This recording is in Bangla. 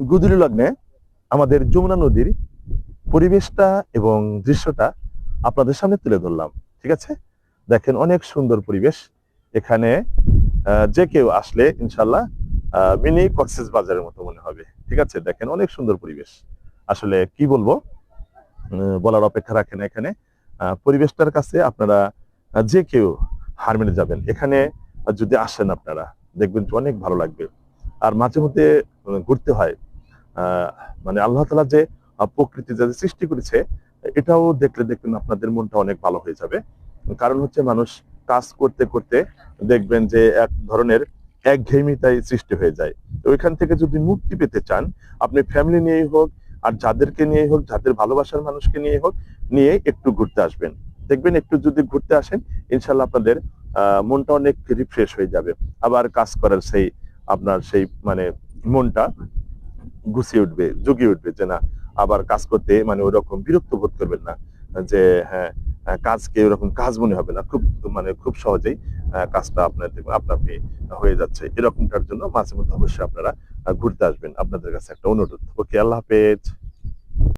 গুদুলি লগ্নে আমাদের যমুনা নদীর পরিবেশটা এবং দৃশ্যটা আপনাদের সামনে তুলে ধরলাম। ঠিক আছে, দেখেন অনেক সুন্দর পরিবেশ এখানে। যে কেউ আসলে ইনশাল্লাহ মিনি কক্সেস বাজারের মতো মনে হবে। ঠিক আছে, দেখেন অনেক সুন্দর পরিবেশ। আসলে কি বলবো, বলার অপেক্ষা রাখে না। এখানে পরিবেশটার কাছে আপনারা যে কেউ হার মেনে যাবেন। এখানে যদি আসেন আপনারা দেখবেন যে অনেক ভালো লাগবে। আর মাঝে মধ্যে ঘুরতে হয়। আহ মানে আল্লাহ তাআলা যে প্রকৃতি যে সৃষ্টি করেছে, এটাও দেখলে দেখবেন আপনাদের মনটা অনেক ভালো হয়ে যাবে। কারণ হচ্ছে মানুষ কাজ করতে করতে দেখবেন যে এক ধরনের একঘেয়েমিতাই সৃষ্টি হয়ে যায়। তো ওইখান থেকে যদি মুক্তি পেতে চান, আপনি ফ্যামিলি নিয়েই হোক আর যাদেরকে নিয়েই হোক, যাদের ভালোবাসার মানুষকে নিয়ে হোক, নিয়ে একটু ঘুরতে আসবেন। দেখবেন একটু যদি ঘুরতে আসেন, ইনশাল্লাহ আপনাদের মনটা অনেক রিফ্রেশ হয়ে যাবে। আবার কাজ করার সেই আপনার সেই মানে মনটা গুছিয়ে উঠবে, জুগিয়ে উঠবে, যে না আবার কাজ করতে মানে ওরকম বিরক্ত বোধ করবেন না। যে হ্যাঁ, কাজকে ওরকম কাজ মনে হবে না, খুব মানে খুব সহজেই কাজটা আপনার আপনাকে হয়ে যাচ্ছে। এরকমটার জন্য মাঝে মধ্যে অবশ্যই আপনারা ঘুরতে আসবেন। আপনাদের কাছে একটা অনুরোধ। ওকে, আল্লাহ হাফেজ।